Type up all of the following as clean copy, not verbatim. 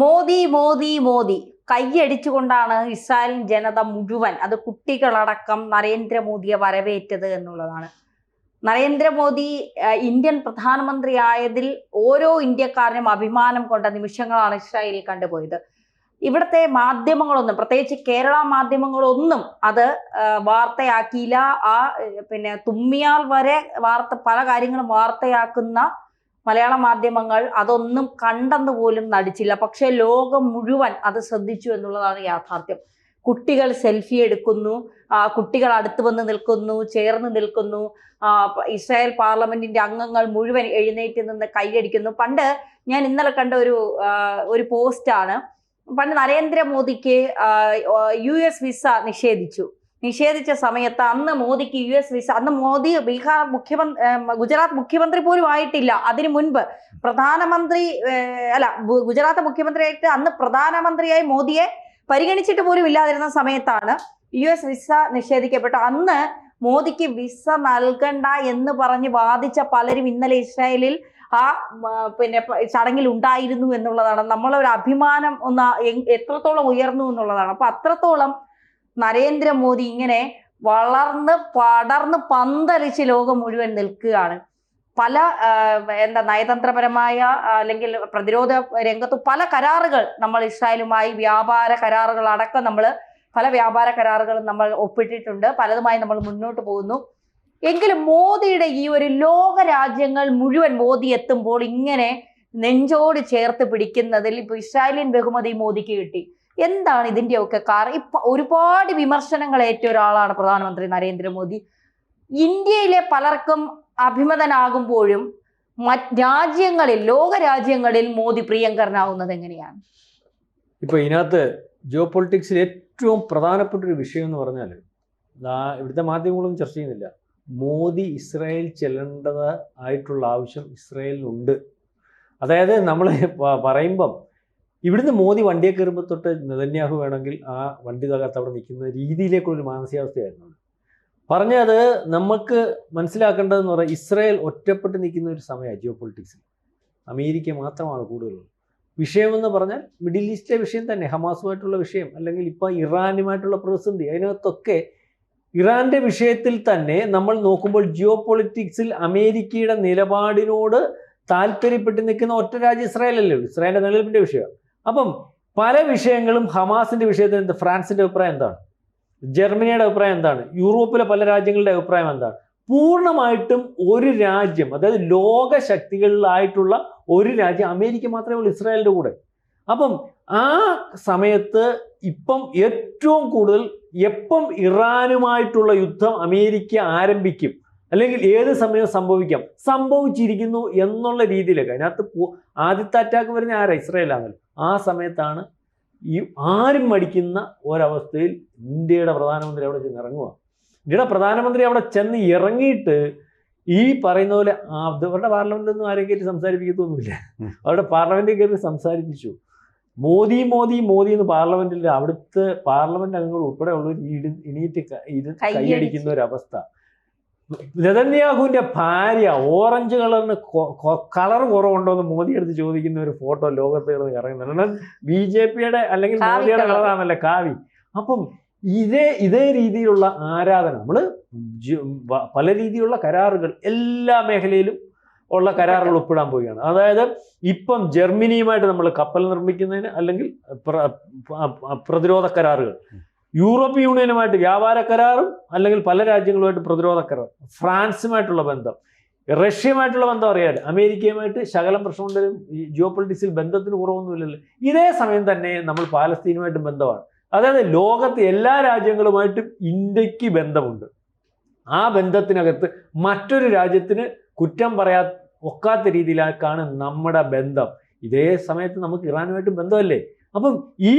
Modi Modi Modi കൈയടിച്ചുകൊണ്ടാണ് Israel ജനത മുഴുവൻ, അത് കുട്ടികളടക്കം, നരേന്ദ്രമോദിയെ വരവേറ്റത് എന്നുള്ളതാണ്. നരേന്ദ്രമോദി ഇന്ത്യൻ പ്രധാനമന്ത്രിയായതിൽ ഓരോ ഇന്ത്യക്കാരനും അഭിമാനം കൊണ്ട നിമിഷങ്ങളാണ് ഇസ്രായേലിൽ കണ്ടുപോയത്. ഇവിടുത്തെ മാധ്യമങ്ങളൊന്നും, പ്രത്യേകിച്ച് കേരള മാധ്യമങ്ങളൊന്നും അത് വാർത്തയാക്കിയില്ല. തുമ്മിയാൽ വരെ പല കാര്യങ്ങളും വാർത്തയാക്കുന്ന മലയാള മാധ്യമങ്ങൾ അതൊന്നും കണ്ടെന്ന് പോലും നടിച്ചില്ല. പക്ഷേ ലോകം മുഴുവൻ അത് ശ്രദ്ധിച്ചു എന്നുള്ളതാണ് യാഥാർത്ഥ്യം. കുട്ടികൾ സെൽഫി എടുക്കുന്നു, കുട്ടികൾ അടുത്ത് വന്ന് നിൽക്കുന്നു, ചേർന്ന് നിൽക്കുന്നു. ഇസ്രായേൽ പാർലമെന്റിന്റെ അംഗങ്ങൾ മുഴുവൻ എഴുന്നേറ്റ് നിന്ന് കൈയടിക്കുന്നു. പണ്ട് ഞാൻ ഇന്നലെ കണ്ട ഒരു പോസ്റ്റാണ്. പണ്ട് നരേന്ദ്രമോദിക്ക് US വിസ നിഷേധിച്ച സമയത്ത് അന്ന് മോദിക്ക് US വിസ, അന്ന് മോദി ഗുജറാത്ത് മുഖ്യമന്ത്രി പോലും ആയിട്ടില്ല. അതിനു മുൻപ് ഗുജറാത്ത് മുഖ്യമന്ത്രിയായിട്ട് അന്ന് പ്രധാനമന്ത്രിയായി മോദിയെ പരിഗണിച്ചിട്ട് പോലും ഇല്ലാതിരുന്ന സമയത്താണ് US വിസ നിഷേധിക്കപ്പെട്ടു. അന്ന് മോദിക്ക് വിസ നൽകണ്ട എന്ന് പറഞ്ഞ് വാദിച്ച പലരും ഇന്നലെ ഇസ്രായേലിൽ ചടങ്ങിൽ ഉണ്ടായിരുന്നു എന്നുള്ളതാണ്. നമ്മളൊരു അഭിമാനം എത്രത്തോളം ഉയർന്നു എന്നുള്ളതാണ്. അപ്പൊ അത്രത്തോളം നരേന്ദ്രമോദി ഇങ്ങനെ പടർന്ന് പന്തലിച്ച് ലോകം മുഴുവൻ നിൽക്കുകയാണ്. പല നയതന്ത്രപരമായ അല്ലെങ്കിൽ പ്രതിരോധ രംഗത്ത് പല കരാറുകൾ നമ്മൾ ഇസ്രായേലുമായി, വ്യാപാര കരാറുകൾ അടക്കം പല വ്യാപാര കരാറുകളും നമ്മൾ ഒപ്പിട്ടിട്ടുണ്ട്. പലതുമായി നമ്മൾ മുന്നോട്ട് പോകുന്നു. എങ്കിലും മോദിയുടെ ഈ ഒരു ലോക രാജ്യങ്ങൾ മുഴുവൻ മോദി എത്തുമ്പോൾ ഇങ്ങനെ നെഞ്ചോട് ചേർത്ത് പിടിക്കുന്നതിൽ ഇപ്പൊ ഇസ്രായേലിയൻ ബഹുമതി മോദിക്ക് കിട്ടി. എന്താണ് ഇതിന്റെയൊക്കെ കാരണം? ഇപ്പൊ ഒരുപാട് വിമർശനങ്ങൾ ഏറ്റ ഒരാളാണ് പ്രധാനമന്ത്രി നരേന്ദ്രമോദി. ഇന്ത്യയിലെ പലർക്കും അഭിമതനാകുമ്പോഴും ലോക രാജ്യങ്ങളിൽ മോദി പ്രിയങ്കരനാവുന്നത് എങ്ങനെയാണ്? ഇപ്പൊ ഇതിനകത്ത് ജിയോ പൊളിറ്റിക്സിൽ ഏറ്റവും പ്രധാനപ്പെട്ട ഒരു വിഷയം എന്ന് പറഞ്ഞാൽ, ഇവിടുത്തെ മാധ്യമങ്ങളൊന്നും ചർച്ച ചെയ്യുന്നില്ല, മോദി ഇസ്രായേൽ ചെല്ലേണ്ടത് ആയിട്ടുള്ള ആവശ്യം ഇസ്രായേലിനുണ്ട്. അതായത് നമ്മൾ പറയുമ്പം ഇവിടുന്ന് മോദി വണ്ടിയെ കയറുമ്പോൾ തൊട്ട് നെതന്യാഹു വേണമെങ്കിൽ ആ വണ്ടി തകർത്ത് അവിടെ നിൽക്കുന്ന രീതിയിലേക്കുള്ളൊരു മാനസികാവസ്ഥയായിരുന്നു പറഞ്ഞത്. നമുക്ക് മനസ്സിലാക്കേണ്ടതെന്ന് പറഞ്ഞാൽ ഇസ്രായേൽ ഒറ്റപ്പെട്ട് നിൽക്കുന്ന ഒരു സമയമാണ് ജിയോ പൊളിറ്റിക്സിൽ. അമേരിക്ക മാത്രമാണ് കൂടുതലുള്ളത്. വിഷയമെന്ന് പറഞ്ഞാൽ മിഡിൽ ഈസ്റ്റിലെ വിഷയം തന്നെ, ഹമാസുമായിട്ടുള്ള വിഷയം, അല്ലെങ്കിൽ ഇപ്പോൾ ഇറാനുമായിട്ടുള്ള പ്രതിസന്ധി, അതിനകത്തൊക്കെ ഇറാന്റെ വിഷയത്തിൽ തന്നെ നമ്മൾ നോക്കുമ്പോൾ ജിയോ പൊളിറ്റിക്സിൽ അമേരിക്കയുടെ നിലപാടിനോട് താല്പര്യപ്പെട്ട് നിൽക്കുന്ന ഒറ്റ രാജ്യം ഇസ്രായേലല്ലേ ഉള്ളൂ. ഇസ്രായേലിന്റെ നിലനിൽപ്പിന്റെ വിഷയം. അപ്പം പല വിഷയങ്ങളും ഹമാസിന്റെ വിഷയത്തിൽ ഫ്രാൻസിന്റെ അഭിപ്രായം എന്താണ്, ജർമ്മനിയുടെ അഭിപ്രായം എന്താണ്, യൂറോപ്പിലെ പല രാജ്യങ്ങളുടെ അഭിപ്രായം എന്താണ്? പൂർണ്ണമായിട്ടും ഒരു രാജ്യം, അതായത് ലോക ശക്തികളിലായിട്ടുള്ള ഒരു രാജ്യം അമേരിക്ക മാത്രമേ ഉള്ളൂ ഇസ്രായേലിന്റെ കൂടെ. അപ്പം ആ സമയത്ത് ഇപ്പം ഏറ്റവും കൂടുതൽ എപ്പം ഇറാനുമായിട്ടുള്ള യുദ്ധം അമേരിക്ക ആരംഭിക്കും, അല്ലെങ്കിൽ ഏത് സമയം സംഭവിച്ചിരിക്കുന്നു എന്നുള്ള രീതിയിലൊക്കെ. അതിനകത്ത് ആദ്യത്തെ അറ്റാക്ക് വരുന്ന ആരാ? ഇസ്രായേലാണല്ലോ. ആ സമയത്താണ് ഈ ആരും മടിക്കുന്ന ഒരവസ്ഥയിൽ ഇന്ത്യയുടെ പ്രധാനമന്ത്രി അവിടെ ചെന്ന് ഇറങ്ങുക. ഇന്ത്യയുടെ പ്രധാനമന്ത്രി അവിടെ ചെന്ന് ഇറങ്ങിയിട്ട് ഈ പറയുന്ന പോലെ അവരുടെ പാർലമെന്റിലൊന്നും ആരെയും കയറ്റി സംസാരിപ്പിക്കത്തൊന്നുമില്ല. അവരുടെ പാർലമെന്റിൽ കയറി സംസാരിപ്പിച്ചു. മോദി മോദി മോദി എന്ന് പാർലമെന്റിൽ അവിടുത്തെ പാർലമെന്റ് അംഗങ്ങൾ ഉൾപ്പെടെ ഉള്ളവർ എണീറ്റ് കൈയടിക്കുന്ന ഒരവസ്ഥ. നെതന്യാഹുവിന്റെ ഭാര്യ ഓറഞ്ച് കളറിന് കളർ കുറവുണ്ടോ എന്ന് മോദി എടുത്ത് ചോദിക്കുന്ന ഒരു ഫോട്ടോ ലോകത്ത് ഇറങ്ങുന്നുണ്ട്. BJPയുടെ അല്ലെങ്കിൽ മോദിയുടെ കളറാണല്ലേ കാവി. അപ്പം ഇതേ രീതിയിലുള്ള ആരാധന, നമ്മൾ പല രീതിയിലുള്ള കരാറുകൾ എല്ലാ മേഖലയിലും ഉള്ള കരാറുകൾ ഒപ്പിടാൻ പോവുകയാണ്. അതായത് ഇപ്പം ജർമ്മനിയുമായിട്ട് നമ്മൾ കപ്പൽ നിർമ്മിക്കുന്നതിന് അല്ലെങ്കിൽ പ്രതിരോധ കരാറുകൾ, യൂറോപ്യൻ യൂണിയനുമായിട്ട് വ്യാപാര കരാറും, അല്ലെങ്കിൽ പല രാജ്യങ്ങളുമായിട്ട് പ്രതിരോധ കരാർ, ഫ്രാൻസുമായിട്ടുള്ള ബന്ധം, റഷ്യയുമായിട്ടുള്ള ബന്ധം അറിയാതെ, അമേരിക്കയുമായിട്ട് ശകലം പ്രശ്നമുണ്ടെങ്കിലും ജിയോ പൊളിറ്റിക്സിൽ ബന്ധത്തിന് കുറവൊന്നുമില്ലല്ലോ. ഇതേ സമയം തന്നെ നമ്മൾ പാലസ്തീനുമായിട്ടും ബന്ധമാണ്. അതായത് ലോകത്തെ എല്ലാ രാജ്യങ്ങളുമായിട്ടും ഇന്ത്യക്ക് ബന്ധമുണ്ട്. ആ ബന്ധത്തിനകത്ത് മറ്റൊരു രാജ്യത്തിന് കുറ്റം ഒക്കാത്ത രീതിയിലേക്കാണ് നമ്മുടെ ബന്ധം. ഇതേ സമയത്ത് നമുക്ക് ഇറാനുമായിട്ടും ബന്ധമല്ലേ. അപ്പം ഈ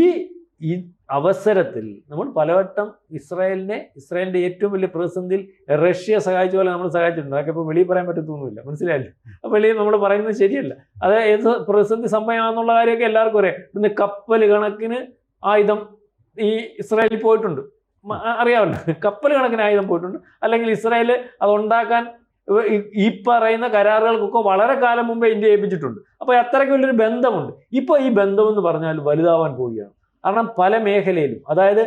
അവസരത്തിൽ നമ്മൾ പലവട്ടം ഇസ്രായേലിന്റെ ഏറ്റവും വലിയ പ്രതിസന്ധിയിൽ റഷ്യ സഹായിച്ച പോലെ നമ്മൾ സഹായിച്ചിട്ടുണ്ട്. അതൊക്കെ ഇപ്പോൾ വെളിയിൽ പറയാൻ പറ്റത്തൊന്നുമില്ല, മനസ്സിലായില്ലേ? അപ്പോൾ വെളിയിൽ നമ്മൾ പറയുന്നത് ശരിയല്ല. അത് ഏത് പ്രതിസന്ധി സമയമാണെന്നുള്ള കാര്യമൊക്കെ എല്ലാവർക്കും അറിയാം. ഇന്ന് കപ്പൽ കണക്കിന് ആയുധം ഈ ഇസ്രായേലിൽ പോയിട്ടുണ്ട്, അറിയാമല്ലോ. കപ്പൽ കണക്കിന് ആയുധം പോയിട്ടുണ്ട്. അല്ലെങ്കിൽ ഇസ്രായേൽ അത് ഉണ്ടാക്കാൻ ഈ പറയുന്ന കരാറുകൾക്കൊക്കെ വളരെ കാലം മുമ്പേ ഇന്ത്യ ഏൽപ്പിച്ചിട്ടുണ്ട്. അപ്പോൾ അത്രയ്ക്ക് വലിയൊരു ബന്ധമുണ്ട്. ഇപ്പോൾ ഈ ബന്ധമെന്ന് പറഞ്ഞാൽ വലുതാവാൻ പോവുകയാണ്. കാരണം പല മേഖലയിലും, അതായത്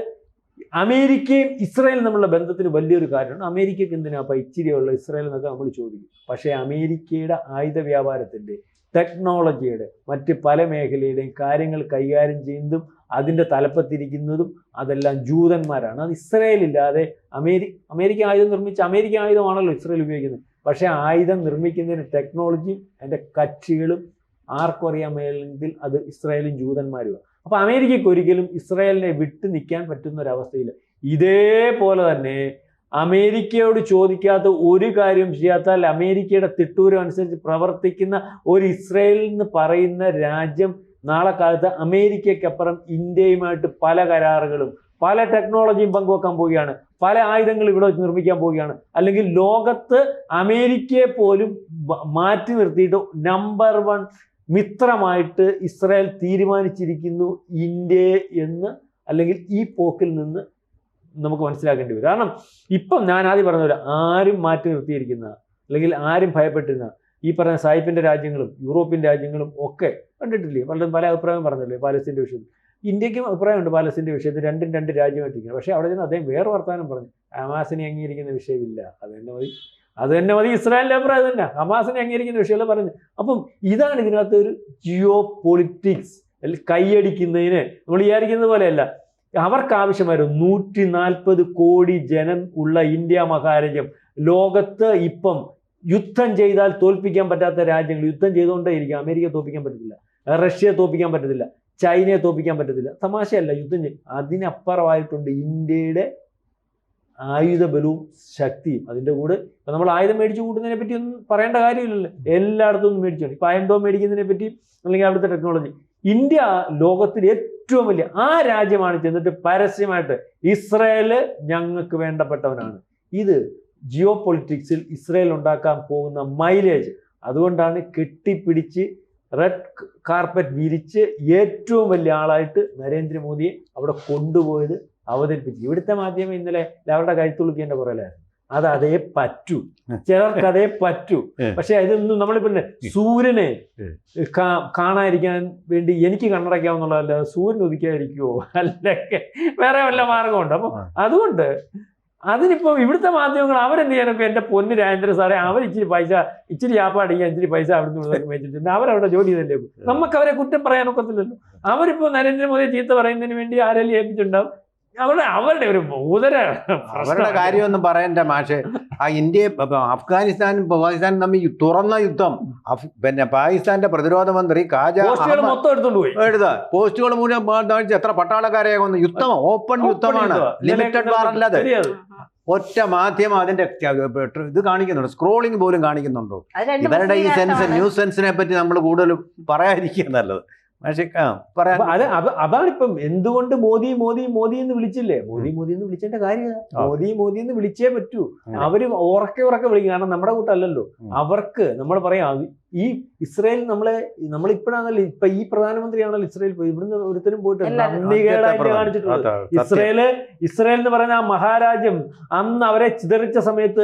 അമേരിക്കയും ഇസ്രായേലും തമ്മിലുള്ള ബന്ധത്തിന് വലിയൊരു കാര്യമാണ്. അമേരിക്കയ്ക്ക് എന്തിനാ അപ്പം ഇച്ചിരിയുള്ള ഇസ്രായേൽ എന്നൊക്കെ നമ്മൾ ചോദിക്കും. പക്ഷേ അമേരിക്കയുടെ ആയുധ വ്യാപാരത്തിൻ്റെ, ടെക്നോളജിയുടെ, മറ്റ് പല മേഖലയുടെയും കാര്യങ്ങൾ കൈകാര്യം ചെയ്യുന്നതും അതിൻ്റെ തലപ്പത്തിരിക്കുന്നതും അതെല്ലാം ജൂതന്മാരാണ്. അത് ഇസ്രായേലില്ലാതെ അമേരിക്ക ആയുധം നിർമ്മിച്ച അമേരിക്കൻ ആയുധമാണല്ലോ ഇസ്രായേൽ ഉപയോഗിക്കുന്നത്. പക്ഷേ ആയുധം നിർമ്മിക്കുന്നതിന് ടെക്നോളജിയും അതിൻ്റെ കക്ഷികളും ആർക്കും അറിയാൻ മേലെങ്കിൽ അത് ഇസ്രായേലും ജൂതന്മാരുമാണ്. അപ്പോൾ അമേരിക്കയ്ക്ക് ഒരിക്കലും ഇസ്രായേലിനെ വിട്ടു നിൽക്കാൻ പറ്റുന്ന ഒരവസ്ഥയില്ല. ഇതേപോലെ തന്നെ അമേരിക്കയോട് ചോദിക്കാത്ത ഒരു കാര്യം ചെയ്യാത്താൽ അമേരിക്കയുടെ തിട്ടൂരം അനുസരിച്ച് പ്രവർത്തിക്കുന്ന ഒരു ഇസ്രായേൽ എന്ന് പറയുന്ന രാജ്യം നാളെ കാലത്ത് അമേരിക്കയ്ക്കപ്പുറം ഇന്ത്യയുമായിട്ട് പല കരാറുകളും പല ടെക്നോളജിയും പങ്കുവെക്കാൻ പോവുകയാണ്. പല ആയുധങ്ങളും ഇവിടെ വെച്ച് നിർമ്മിക്കാൻ പോവുകയാണ്. അല്ലെങ്കിൽ ലോകത്ത് അമേരിക്കയെ പോലും മാറ്റി നിർത്തിയിട്ട് നമ്പർ 1 മിത്രമായിട്ട് ഇസ്രായേൽ തീരുമാനിച്ചിരിക്കുന്നു ഇന്ത്യയെ എന്ന്, അല്ലെങ്കിൽ ഈ പോക്കിൽ നിന്ന് നമുക്ക് മനസ്സിലാക്കേണ്ടി വരും. കാരണം ഇപ്പം ഞാൻ ആദ്യം പറഞ്ഞ പോലെ ആരും മാറ്റി നിർത്തിയിരിക്കുന്ന, അല്ലെങ്കിൽ ആരും ഭയപ്പെട്ടിരുന്ന ഈ പറഞ്ഞ സായിപ്പിൻ്റെ രാജ്യങ്ങളും യൂറോപ്യൻ രാജ്യങ്ങളും ഒക്കെ കണ്ടിട്ടില്ലേ, പലരും പല അഭിപ്രായം പറഞ്ഞില്ലേ പാലസ്തീൻ്റെ വിഷയത്തിൽ. ഇന്ത്യക്കും അഭിപ്രായമുണ്ട് പാലസ്തീൻ്റെ വിഷയത്തിൽ, രണ്ടും രണ്ട് രാജ്യമായിട്ടിരിക്കുന്നത്. പക്ഷേ അവിടെ നിന്ന് അദ്ദേഹം വേറെ വർത്തമാനം പറഞ്ഞു, ഹമാസിനെ അംഗീകരിക്കുന്ന വിഷയമില്ല, അത് തന്നെ മതി ഇസ്രായേലിൻ്റെ അഭിപ്രായം തന്നെ, ഹമാസിനെ അംഗീകരിക്കുന്ന വിഷയമല്ല പറഞ്ഞു. അപ്പം ഇതാണ് ഇതിനകത്ത് ഒരു ജിയോ പൊളിറ്റിക്സ്. കൈയടിക്കുന്നതിന് നമ്മൾ വിചാരിക്കുന്നത് പോലെയല്ല. അവർക്ക് ആവശ്യമായിരുന്നു 140 കോടി ജനം ഉള്ള ഇന്ത്യ മഹാരാജ്യം. ലോകത്ത് ഇപ്പം യുദ്ധം ചെയ്താൽ തോൽപ്പിക്കാൻ പറ്റാത്ത രാജ്യങ്ങൾ യുദ്ധം ചെയ്തുകൊണ്ടേ ഇരിക്കും. അമേരിക്ക തോൽപ്പിക്കാൻ പറ്റത്തില്ല, റഷ്യയെ തോൽപ്പിക്കാൻ പറ്റത്തില്ല, ചൈനയെ തോൽപ്പിക്കാൻ പറ്റത്തില്ല. തമാശയല്ല, യുദ്ധം ചെയ്യും. അതിനപ്പുറമായിട്ടുണ്ട് ഇന്ത്യയുടെ ആയുധ ബലവും ശക്തിയും. അതിൻ്റെ കൂടെ ഇപ്പം നമ്മൾ ആയുധം മേടിച്ചു കൂട്ടുന്നതിനെ പറ്റി ഒന്നും പറയേണ്ട കാര്യമില്ലല്ലോ. എല്ലായിടത്തും ഒന്നും മേടിച്ചു. ഇപ്പം അയൺ ഡോം മേടിക്കുന്നതിനെ പറ്റി, അല്ലെങ്കിൽ അവിടുത്തെ ടെക്നോളജി. ഇന്ത്യ ലോകത്തിൽ ഏറ്റവും വലിയ ആ രാജ്യമാണ് ചെന്നിട്ട് പരസ്യമായിട്ട് ഇസ്രായേൽ ഞങ്ങൾക്ക് വേണ്ടപ്പെട്ടവനാണ്. ഇത് ജിയോ പൊളിറ്റിക്സിൽ ഇസ്രായേൽ ഉണ്ടാക്കാൻ പോകുന്ന മൈലേജ്. അതുകൊണ്ടാണ് കെട്ടിപ്പിടിച്ച് റെഡ് കാർപ്പറ്റ് വിരിച്ച് ഏറ്റവും വലിയ ആളായിട്ട് നരേന്ദ്രമോദിയെ അവിടെ കൊണ്ടുപോയത്, അവതരിപ്പിച്ചു. ഇവിടുത്തെ മാധ്യമം ഇന്നലെ അവരുടെ കഴുത്തുളുക്കിയതിൻ്റെ പുറകിലായിരുന്നു. അത് അതേ പറ്റൂ, ചിലർക്ക് അതേ പറ്റൂ. പക്ഷെ ഇതൊന്നും നമ്മളിപ്പോൾ സൂര്യനെ കാണാതിരിക്കാൻ വേണ്ടി എനിക്ക് കണ്ണടയ്ക്കാവുന്നുള്ളതല്ല, സൂര്യൻ ഉദിക്കാതിരിക്കുവോ, അല്ലെങ്കിൽ വേറെ വല്ല മാർഗമുണ്ട്. അപ്പം അതുകൊണ്ട് അതിനിപ്പോൾ ഇവിടുത്തെ മാധ്യമങ്ങൾ അവരെന്ത് ചെയ്യാനൊക്കെ, എൻ്റെ പൊന്ന് രാജേന്ദ്ര സാറേ, അവർ ഇച്ചിരി യാപ്പാടിക്കാൻ ഇച്ചിരി പൈസ അവിടുന്ന് മേടിച്ചിട്ടുണ്ട്, അവരവിടെ ജോലി ചെയ്തല്ലേ. നമുക്ക് അവരെ കുറ്റം പറയാനൊക്കത്തില്ലല്ലോ. അവരിപ്പോൾ നരേന്ദ്രമോദിയെ ചീത്ത പറയുന്നതിന് വേണ്ടി ആരെങ്കിലും ഏൽപ്പിച്ചിട്ടുണ്ടാവും. അവരുടെ ഒരു അവരുടെ കാര്യമൊന്നും പറയണ്ട മാഷെ. ആ ഇന്ത്യ അഫ്ഗാനിസ്ഥാനും പാകിസ്ഥാനും തമ്മിൽ തുറന്ന യുദ്ധം. പിന്നെ പാകിസ്ഥാന്റെ പ്രതിരോധ മന്ത്രി മൊത്തം എടുത്തോണ്ട് പോയി. പോസ്റ്റുകൾ മൂലം എത്ര പട്ടാളക്കാരെ കൊന്നു. യുദ്ധം ഓപ്പൺ യുദ്ധമാണ്, ലിമിറ്റഡ് വാർ അല്ലാതെ. ഒറ്റ മാധ്യമം അതിന്റെ ഇത് കാണിക്കുന്നുണ്ട്, സ്ക്രോളിംഗ് പോലും കാണിക്കുന്നുണ്ടോ? ഇവരുടെ ഈ ന്യൂസ് സെൻസിനെ പറ്റി നമ്മൾ കൂടുതൽ പറയാതിരിക്കുക നല്ലത്. അതാണിപ്പം എന്തുകൊണ്ട് മോദി എന്ന് വിളിച്ചില്ലേ. മോദി എന്ന് വിളിച്ചതിന്റെ കാര്യം, മോദി എന്ന് വിളിച്ചേ പറ്റൂ. അവര് ഉറക്കെ വിളിക്കും. കാരണം നമ്മുടെ കൂട്ടല്ലല്ലോ. അവർക്ക് നമ്മൾ പറയാം, ഈ ഇസ്രായേൽ നമ്മളിപ്പോഴാണല്ലോ, ഇപ്പൊ ഈ പ്രധാനമന്ത്രിയാണല്ലോ ഇസ്രായേൽ പോയി. ഇവിടുന്ന് ഒരുത്തരും പോയിട്ട് നന്ദികേടായിട്ട് കാണിച്ചിട്ടുള്ളത്. ഇസ്രായേൽ എന്ന് പറയുന്ന ആ മഹാരാജ്യം അന്ന് അവരെ ചിതറിച്ച സമയത്ത്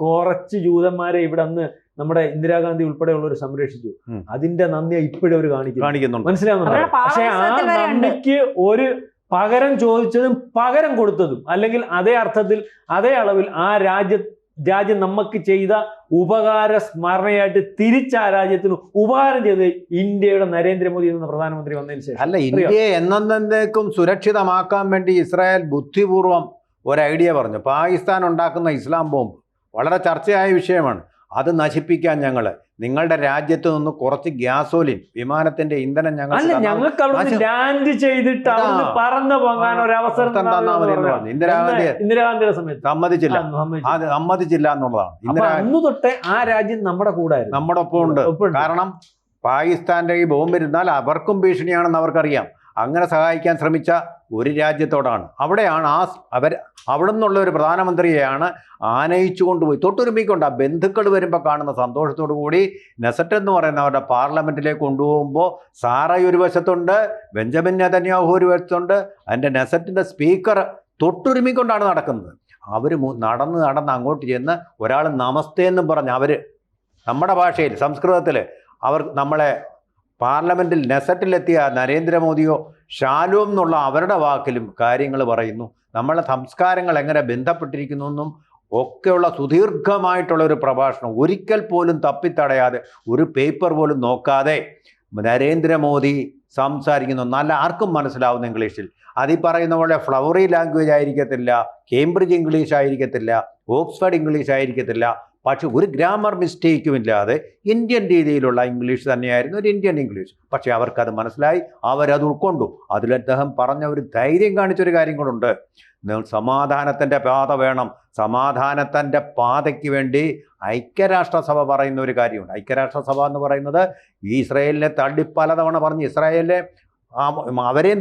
കുറച്ച് ജൂതന്മാരെ ഇവിടെ അന്ന് നമ്മുടെ ഇന്ദിരാഗാന്ധി ഉൾപ്പെടെയുള്ളവർ സംരക്ഷിച്ചു. അതിന്റെ നന്ദി ഇപ്പോഴും അവർ കാണിക്കുന്നുണ്ട്. മനസ്സിലാവുന്നുണ്ടോ? പക്ഷെ ആ നന്ദിക്ക് ഒരു പകരം ചോദിച്ചതും പകരം കൊടുത്തതും, അല്ലെങ്കിൽ അതേ അർത്ഥത്തിൽ അതേ അളവിൽ ആ രാജ്യം നമുക്ക് ചെയ്ത ഉപകാര സ്മരണയായിട്ട് തിരിച്ച് ആ രാജ്യത്തിന് ഉപകാരം ചെയ്ത് ഇന്ത്യയുടെ നരേന്ദ്രമോദി എന്ന പ്രധാനമന്ത്രി വന്നതിന് ശേഷം. അല്ല, ഇന്ത്യയെ എന്നേക്കും സുരക്ഷിതമാക്കാൻ വേണ്ടി ഇസ്രായേൽ ബുദ്ധിപൂർവം ഒരു ഐഡിയ പറഞ്ഞു. പാകിസ്ഥാൻ ഉണ്ടാക്കുന്ന ഇസ്ലാം ബോംബ് വളരെ ചർച്ചയായ വിഷയമാണ്. അത് നശിപ്പിക്കാൻ നിങ്ങളുടെ രാജ്യത്ത് നിന്ന് കുറച്ച് ഗ്യാസോലിൻ, വിമാനത്തിന്റെ ഇന്ധനം ഞങ്ങൾക്ക് ലാൻഡ് ചെയ്തിട്ട് പറന്നു പോകാൻ ഒരു അവസരം ഇന്ദിരാഗാന്ധിയുടെ സമയത്ത് സമ്മതിച്ചില്ല എന്നുള്ളതാണ്. അന്ന് തൊട്ടേ ആ രാജ്യം നമ്മുടെ കൂടെ, നമ്മുടെ ഒപ്പം ഉണ്ട്. കാരണം പാകിസ്ഥാന്റെ ഈ ബോംബ് ഇരുന്നാൽ അവർക്കും ഭീഷണിയാണെന്ന് അവർക്കറിയാം. അങ്ങനെ സഹായിക്കാൻ ശ്രമിച്ച ഒരു രാജ്യത്തോടാണ്. അവിടെയാണ് അവിടെ നിന്നുള്ള ഒരു പ്രധാനമന്ത്രിയെയാണ് ആനയിച്ചു കൊണ്ടുപോയി തൊട്ടുരുമ്പിക്കൊണ്ട്. ആ ബന്ധുക്കൾ വരുമ്പോൾ കാണുന്ന സന്തോഷത്തോടു കൂടി നെസറ്റ് എന്ന് പറയുന്ന അവരുടെ പാർലമെന്റിലേക്ക് കൊണ്ടുപോകുമ്പോൾ സാറ ഒരു വശത്തുണ്ട്, ബെഞ്ചമിൻ നെതന്യാഹു ഒരു വശത്തുണ്ട്. അതിൻ്റെ നെസറ്റിൻ്റെ സ്പീക്കർ തൊട്ടുരുമ്മിക്കൊണ്ടാണ് നടക്കുന്നത്. അവർ നടന്ന് അങ്ങോട്ട് ചെന്ന് ഒരാൾ നമസ്തേ എന്നും പറഞ്ഞ് അവർ നമ്മുടെ ഭാഷയിൽ സംസ്കൃതത്തിൽ അവർ നമ്മളെ പാർലമെൻറ്റിൽ നെസറ്റിലെത്തിയ നരേന്ദ്രമോദിയോ ഷാലോം എന്നുള്ള അവരുടെ വാക്കിലും കാര്യങ്ങൾ പറയുന്നു. നമ്മളെ സംസ്കാരങ്ങൾ എങ്ങനെ ബന്ധപ്പെട്ടിരിക്കുന്നു എന്നും ഒക്കെയുള്ള സുദീർഘമായിട്ടുള്ള ഒരു പ്രഭാഷണം ഒരിക്കൽ പോലും തപ്പിത്തടയാതെ ഒരു പേപ്പർ പോലും നോക്കാതെ നരേന്ദ്രമോദി സംസാരിക്കുന്നു. നല്ല ആർക്കും മനസ്സിലാവുന്ന ഇംഗ്ലീഷിൽ. അതീ പറയുന്ന പോലെ ഫ്ലവറി ലാംഗ്വേജ് ആയിരിക്കത്തില്ല, കേംബ്രിഡ്ജ് ഇംഗ്ലീഷ് ആയിരിക്കത്തില്ല, ഓക്സ്ഫോർഡ് ഇംഗ്ലീഷ് ആയിരിക്കത്തില്ല, പക്ഷെ ഒരു ഗ്രാമർ മിസ്റ്റേക്കും ഇല്ലാതെ ഇന്ത്യൻ രീതിയിലുള്ള ഇംഗ്ലീഷ് തന്നെയായിരുന്നു ഒരു ഇന്ത്യൻ ഇംഗ്ലീഷ്. പക്ഷേ അവർക്കത് മനസ്സിലായി, അവരത് ഉൾക്കൊണ്ടു. അതിൽ അദ്ദേഹം പറഞ്ഞ ഒരു ധൈര്യം കാണിച്ചൊരു കാര്യം കൂടെ, നിങ്ങൾ സമാധാനത്തിൻ്റെ പാത വേണം, സമാധാനത്തിൻ്റെ പാതയ്ക്ക് വേണ്ടി ഐക്യരാഷ്ട്രസഭ പറയുന്ന ഒരു കാര്യമുണ്ട്. ഐക്യരാഷ്ട്രസഭ എന്ന് പറയുന്നത് ഇസ്രായേലിനെ തള്ളി പലതവണ പറഞ്ഞ് ഇസ്രായേലിനെ അവരെയും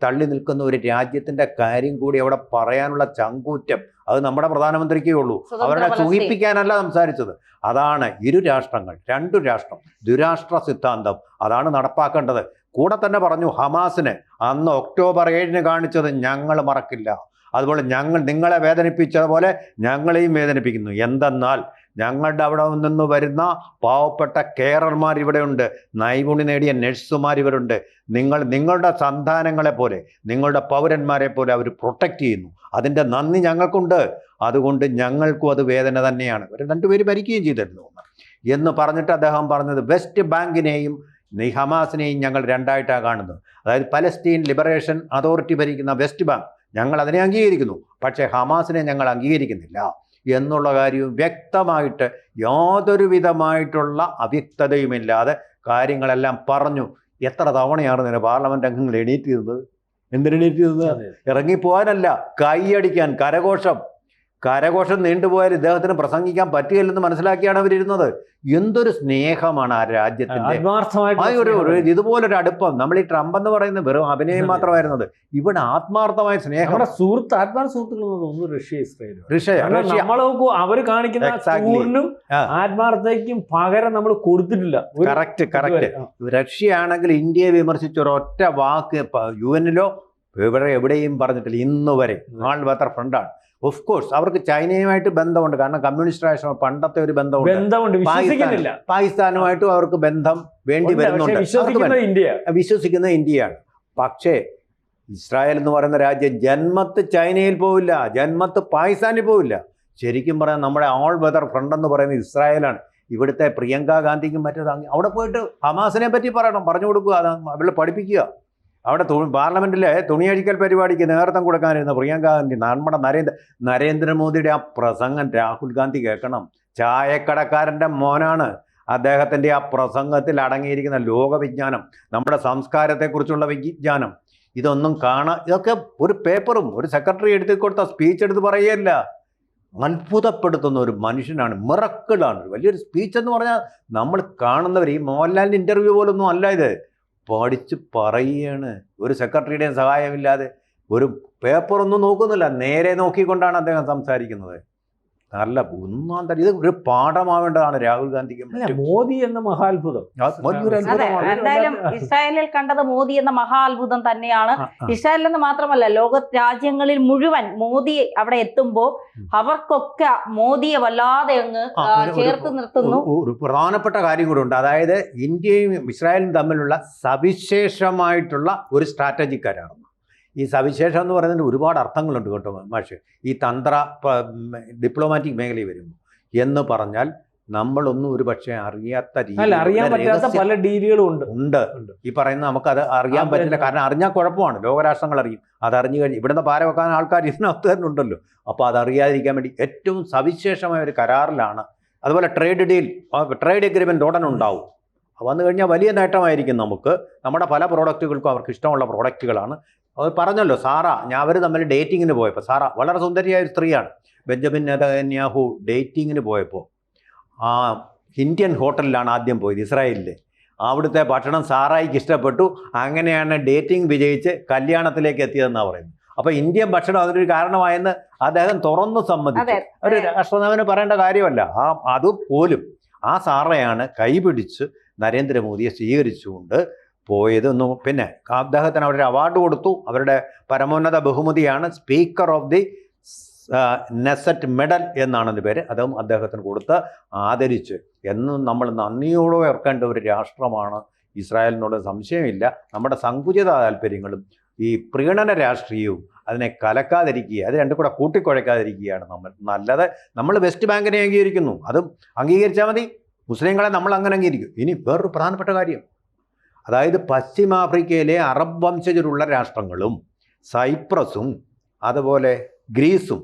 തള്ളി നിൽക്കുന്ന ഒരു രാജ്യത്തിൻ്റെ കാര്യം കൂടി അവിടെ പറയാനുള്ള ചങ്കൂറ്റം അത് നമ്മുടെ പ്രധാനമന്ത്രിക്കേ ഉള്ളൂ. അവരുടെ സുഖിപ്പിക്കാനല്ല സംസാരിച്ചത്. അതാണ് ഇരു രാഷ്ട്രങ്ങൾ, രണ്ടു രാഷ്ട്രം, ദ്വിരാഷ്ട്ര സിദ്ധാന്തം അതാണ് നടപ്പാക്കേണ്ടത്. കൂടെ തന്നെ പറഞ്ഞു ഹമാസിന് അന്ന് ഒക്ടോബർ 7 കാണിച്ചത് ഞങ്ങൾ മറക്കില്ല. അതുപോലെ നിങ്ങളെ വേദനിപ്പിച്ചതുപോലെ ഞങ്ങളെയും വേദനിപ്പിക്കുന്നു. എന്തെന്നാൽ ഞങ്ങളുടെ അവിടെ നിന്ന് വരുന്ന പാവപ്പെട്ട കെയറർമാർ ഇവിടെയുണ്ട്, നൈപുണ്യം നേടിയ നഴ്സുമാർ ഇവരുണ്ട്. നിങ്ങളുടെ സന്താനങ്ങളെ പോലെ, നിങ്ങളുടെ പൗരന്മാരെ പോലെ അവർ പ്രൊട്ടക്റ്റ് ചെയ്യുന്നു. അതിൻ്റെ നന്ദി ഞങ്ങൾക്കുണ്ട്. അതുകൊണ്ട് ഞങ്ങൾക്കും അത് വേദന തന്നെയാണ്. ഇവർ രണ്ടുപേര് ഭരിക്കുകയും ചെയ്തിരുന്നു എന്ന് പറഞ്ഞിട്ട് അദ്ദേഹം പറഞ്ഞത് വെസ്റ്റ് ബാങ്കിനെയും ഹമാസിനെയും ഞങ്ങൾ രണ്ടായിട്ടാണ് കാണുന്നത്. അതായത് പലസ്തീൻ ലിബറേഷൻ അതോറിറ്റി ഭരിക്കുന്ന വെസ്റ്റ് ബാങ്ക് ഞങ്ങൾ അതിനെ അംഗീകരിക്കുന്നു, പക്ഷേ ഹമാസിനെ ഞങ്ങൾ അംഗീകരിക്കുന്നില്ല എന്നുള്ള കാര്യവും വ്യക്തമായിട്ട് യാതൊരു വിധമായിട്ടുള്ള അവ്യക്തതയുമില്ലാതെ കാര്യങ്ങളെല്ലാം പറഞ്ഞു. എത്ര തവണയാണ് ഇതിനെ പാർലമെൻറ്റ് അംഗങ്ങൾ എണീറ്റ് ചെയ്തത്? എന്തിനെണീറ്റ് ചെയ്തത്? ഇറങ്ങിപ്പോകാനല്ല, കൈയടിക്കാൻ. കരഘോഷം നീണ്ടുപോയാൽ ഇദ്ദേഹത്തിന് പ്രസംഗിക്കാൻ പറ്റുകയില്ലെന്ന് മനസ്സിലാക്കിയാണ് അവരിരുന്നത്. എന്തൊരു സ്നേഹമാണ് ആ രാജ്യത്തിൻ്റെ ഇതുപോലൊരു അടുപ്പം. നമ്മൾ ഈ ട്രംപ് എന്ന് പറയുന്നത് വെറും അഭിനയം മാത്രമായിരുന്നത്. ഇവിടെ ആത്മാർത്ഥമായ സ്നേഹം. അവർ കാണിക്കുന്ന ആത്മാർത്ഥതയ്ക്കും പകരം നമ്മൾ കൊടുത്തിട്ടില്ല. കറക്റ്റ്. റഷ്യയാണെങ്കിൽ ഇന്ത്യയെ വിമർശിച്ച ഒരൊറ്റ വാക്ക് UN-ലോ എവിടെയും പറഞ്ഞിട്ടില്ല ഇന്ന് വരെ. ആൾ ബെറ്റർ ഫ്രണ്ടാണ്. ഓഫ് കോഴ്സ് അവർക്ക് ചൈനയുമായിട്ട് ബന്ധമുണ്ട്, കാരണം കമ്മ്യൂണിസ്റ്റ് രാഷ്ട്രം പണ്ടത്തെ ഒരു ബന്ധമുണ്ട്. പാകിസ്ഥാനുമായിട്ടും അവർക്ക് ബന്ധം വേണ്ടി വരുന്നുണ്ട്. വിശ്വസിക്കുന്ന ഇന്ത്യയാണ്. പക്ഷേ ഇസ്രായേൽ എന്ന് പറയുന്ന രാജ്യം ജന്മത്ത് ചൈനയിൽ പോവില്ല, ജന്മത്ത് പാകിസ്ഥാനിൽ പോവില്ല. ശരിക്കും പറയാൻ നമ്മുടെ ആൾ വെതർ ഫ്രണ്ട് എന്ന് പറയുന്നത് ഇസ്രായേലാണ്. ഇവിടുത്തെ പ്രിയങ്ക ഗാന്ധിക്കും മറ്റേത് അവിടെ പോയിട്ട് ഹമാസിനെ പറ്റി പറഞ്ഞു കൊടുക്കുക, അവരെ പഠിപ്പിക്കുക. അവിടെ പാർലമെൻറ്റിലെ തുണിയഴിക്കൽ പരിപാടിക്ക് നേതൃത്വം കൊടുക്കാനിരുന്ന പ്രിയങ്ക ഗാന്ധി നമ്മുടെ നരേന്ദ്രമോദിയുടെ ആ പ്രസംഗം രാഹുൽ ഗാന്ധി കേൾക്കണം. ചായക്കടക്കാരൻ്റെ മോനാണ്. അദ്ദേഹത്തിൻ്റെ ആ പ്രസംഗത്തിൽ അടങ്ങിയിരിക്കുന്ന ലോകവിജ്ഞാനം, നമ്മുടെ സംസ്കാരത്തെക്കുറിച്ചുള്ള വിജ്ഞാനം, ഇതൊന്നും ഇതൊക്കെ ഒരു പേപ്പറും ഒരു സെക്രട്ടറി എഴുതി കൊടുത്ത സ്പീച്ച് എടുത്ത് പറയുകയല്ല. അത്ഭുതപ്പെടുത്തുന്ന ഒരു മനുഷ്യനാണ്, മിറക്കിളാണ്. വലിയൊരു സ്പീച്ച് എന്ന് പറഞ്ഞാൽ നമ്മൾ കാണുന്നവർ ഈ മോഹൻലാലിൻ്റെ ഇൻ്റർവ്യൂ പോലൊന്നും അല്ല, ഇത് പഠിച്ച് പറയുകയാണ്. ഒരു സെക്രട്ടറിയുടെയും സഹായമില്ലാതെ, ഒരു പേപ്പറൊന്നും നോക്കുന്നില്ല, നേരെ നോക്കിക്കൊണ്ടാണ് അദ്ദേഹം സംസാരിക്കുന്നത്. നല്ല ഒന്നാം തരം. ഇത് ഒരു പാഠമാവേണ്ടതാണ് രാഹുൽ ഗാന്ധിക്ക്. മോദി എന്ന മഹാത്ഭുതം. എന്തായാലും ഇസ്രായേലിൽ കണ്ടത് മോദി എന്ന മഹാത്ഭുതം തന്നെയാണ്. ഇസ്രായേലിൽ നിന്ന് മാത്രമല്ല, ലോക രാജ്യങ്ങളിൽ മുഴുവൻ മോദി അവിടെ എത്തുമ്പോൾ അവർക്കൊക്കെ മോദിയെ വല്ലാതെ അങ്ങ് ചേർത്ത് നിർത്തുന്നു. ഒരു പ്രധാനപ്പെട്ട കാര്യം കൂടെ ഉണ്ട്. അതായത് ഇന്ത്യയും ഇസ്രായേലും തമ്മിലുള്ള സവിശേഷമായിട്ടുള്ള ഒരു സ്ട്രാറ്റജിക്കാരാണ്. ഈ സവിശേഷം എന്ന് പറയുന്നതിന് ഒരുപാട് അർത്ഥങ്ങളുണ്ട് കേട്ടോ മാഷ്. ഈ ഡിപ്ലോമാറ്റിക് മേഖലയിൽ വരുമ്പോൾ എന്ന് പറഞ്ഞാൽ നമ്മളൊന്നും ഒരു പക്ഷേ അറിയാത്ത അറിയാൻ പറ്റാത്ത പല ഡീലുകളും ഉണ്ട്. ഈ പറയുന്നത് നമുക്കത് അറിയാൻ പറ്റില്ല. കാരണം അറിഞ്ഞാൽ കുഴപ്പമാണ്. ലോകരാഷ്ട്രങ്ങൾ അറിയും. അതറിഞ്ഞു കഴിഞ്ഞ് ഇവിടുന്ന് പാര വെക്കാൻ ആൾക്കാർ ഇതിനകത്ത് തന്നെ ഉണ്ടല്ലോ. അപ്പോൾ അതറിയാതിരിക്കാൻ വേണ്ടി ഏറ്റവും സവിശേഷമായ ഒരു കരാറിലാണ്. അതുപോലെ ട്രേഡ് എഗ്രിമെൻ്റ് ഉടൻ ഉണ്ടാവും. വന്നു കഴിഞ്ഞാൽ വലിയ നേട്ടമായിരിക്കും നമുക്ക്. നമ്മുടെ പല പ്രോഡക്റ്റുകൾക്കും അവർക്ക് ഇഷ്ടമുള്ള പ്രോഡക്റ്റുകളാണ്. അവർ പറഞ്ഞല്ലോ, അവർ തമ്മിൽ ഡേറ്റിങ്ങിന് പോയപ്പോൾ, സാറ വളരെ സുന്ദരിയായ ഒരു സ്ത്രീയാണ്. ബെഞ്ചമിൻ നെതന്യാഹു ഡേറ്റിങ്ങിന് പോയപ്പോൾ ആ ഇന്ത്യൻ ഹോട്ടലിലാണ് ആദ്യം പോയത്, ഇസ്രായേലിൽ. അവിടുത്തെ ഭക്ഷണം സാറായിക്ക് ഇഷ്ടപ്പെട്ടു. അങ്ങനെയാണ് ഡേറ്റിംഗ് വിജയിച്ച് കല്യാണത്തിലേക്ക് എത്തിയതെന്നാണ് പറയുന്നത്. അപ്പോൾ ഇന്ത്യൻ ഭക്ഷണം അതിനൊരു കാരണമായെന്ന് അദ്ദേഹം തുറന്നു സമ്മതിച്ചു. ഒരു രാഷ്ട്രനേതാവിന് പറയേണ്ട കാര്യമല്ല. അതുപോലും ആ സാറയാണ് കൈപിടിച്ച് നരേന്ദ്രമോദിയെ സ്വീകരിച്ചുകൊണ്ട് പോയതെന്നും. പിന്നെ അദ്ദേഹത്തിന് അവരുടെ അവാർഡ് കൊടുത്തു. അവരുടെ പരമോന്നത ബഹുമതിയാണ് speaker of the Knesset medal എന്നാണ് അതിൻ്റെ പേര്, അതും അദ്ദേഹത്തിന് കൊടുത്ത് ആദരിച്ച്. എന്നും നമ്മൾ നന്ദിയോടെ ഓർക്കേണ്ട ഒരു രാഷ്ട്രമാണ് ഇസ്രായേൽ എന്നുള്ള സംശയമില്ല. നമ്മുടെ സങ്കുചിത താല്പര്യങ്ങളും ഈ പ്രീണന രാഷ്ട്രീയവും അതിനെ കലക്കാതിരിക്കുക, അത് രണ്ടും കൂടെ കൂട്ടിക്കുഴയ്ക്കാതിരിക്കുകയാണ് നമ്മൾ നല്ലത്. നമ്മൾ വെസ്റ്റ് ബാങ്കിനെ അംഗീകരിക്കുന്നു, അതും അംഗീകരിച്ചാൽ മതി. മുസ്ലിങ്ങളെ നമ്മൾ അങ്ങനെ അംഗീകരിക്കും. ഇനി വേറൊരു പ്രധാനപ്പെട്ട കാര്യം, അതായത് പശ്ചിമാഫ്രിക്കയിലെ അറബ് വംശജരുള്ള രാഷ്ട്രങ്ങളും സൈപ്രസും അതുപോലെ ഗ്രീസും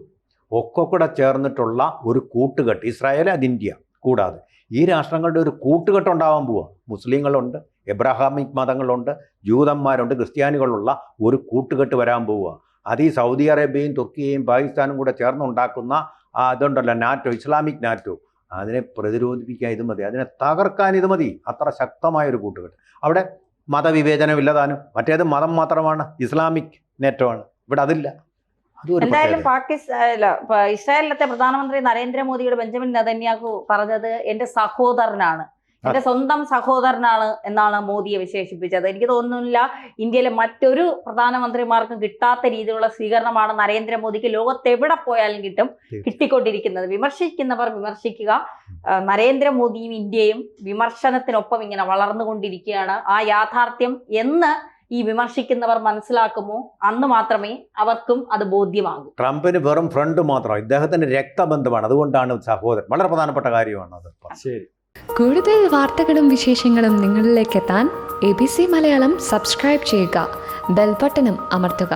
ഒക്കെ കൂടെ ചേർന്നിട്ടുള്ള ഒരു കൂട്ടുകെട്ട്, ഇസ്രായേൽ അത് ഇന്ത്യ കൂടാതെ ഈ രാഷ്ട്രങ്ങളുടെ ഒരു കൂട്ടുകെട്ട് ഉണ്ടാവാൻ പോവുക. മുസ്ലിങ്ങളുണ്ട്, എബ്രഹാമിക് മതങ്ങളുണ്ട്, ജൂതന്മാരുണ്ട്, ക്രിസ്ത്യാനികളുള്ള ഒരു കൂട്ടുകെട്ട് വരാൻ പോവുക. അത് ഈ സൗദി അറേബ്യയും തുർക്കിയെയും പാകിസ്ഥാനും കൂടെ ചേർന്നുണ്ടാക്കുന്ന അതുണ്ടല്ലോ നാറ്റോ, ഇസ്ലാമിക് നാറ്റോ, അതിനെ പ്രതിരോധിപ്പിക്കാൻ ഇത് മതി, അതിനെ തകർക്കാൻ ഇത് മതി. അത്ര ശക്തമായൊരു കൂട്ടുകെട്ട്. അവിടെ മതവിവേചനമില്ലതാനും, മറ്റേത് മതം മാത്രമാണ്, ഇസ്ലാമിക് നേറ്റോ ആണ്. ഇവിടെ അതില്ല. എന്തായാലും ഇസ്രായേലിലത്തെ പ്രധാനമന്ത്രി നരേന്ദ്രമോദിയുടെ ബെഞ്ചമിൻ നെതന്യാഹു പറഞ്ഞത് എന്റെ സഹോദരനാണ്, എന്റെ സ്വന്തം സഹോദരനാണ് എന്നാണ് മോദിയെ വിശേഷിപ്പിച്ചത്. എനിക്ക് തോന്നുന്നില്ല ഇന്ത്യയിലെ മറ്റൊരു പ്രധാനമന്ത്രിമാർക്കും കിട്ടാത്ത രീതിയിലുള്ള സ്വീകരണമാണ് നരേന്ദ്രമോദിക്ക് ലോകത്തെവിടെ പോയാലും കിട്ടിക്കൊണ്ടിരിക്കുന്നത്. വിമർശിക്കുന്നവർ വിമർശിക്കുക. നരേന്ദ്രമോദിയും ഇന്ത്യയും വിമർശനത്തിനൊപ്പം ഇങ്ങനെ വളർന്നുകൊണ്ടിരിക്കുകയാണ്. ആ യാഥാർത്ഥ്യം എന്ന് ഈ വിമർശിക്കുന്നവർ മനസ്സിലാക്കുമോ അന്ന് മാത്രമേ അവർക്കും അത് ബോധ്യമാകൂ. ട്രംപിന് വെറും ഫ്രണ്ട് മാത്രം, ഇദ്ദേഹത്തിന് രക്തബന്ധമാണ്, അതുകൊണ്ടാണ് സഹോദരൻ. വളരെ പ്രധാനപ്പെട്ട കാര്യമാണ് അത്. ശരി. കൂടുതൽ വാർത്തകളും വിശേഷങ്ങളും നിങ്ങളിലേക്ക് എത്താൻ ABC മലയാളം സബ്സ്ക്രൈബ് ചെയ്യുക, ബെൽ ബട്ടണും അമർത്തുക.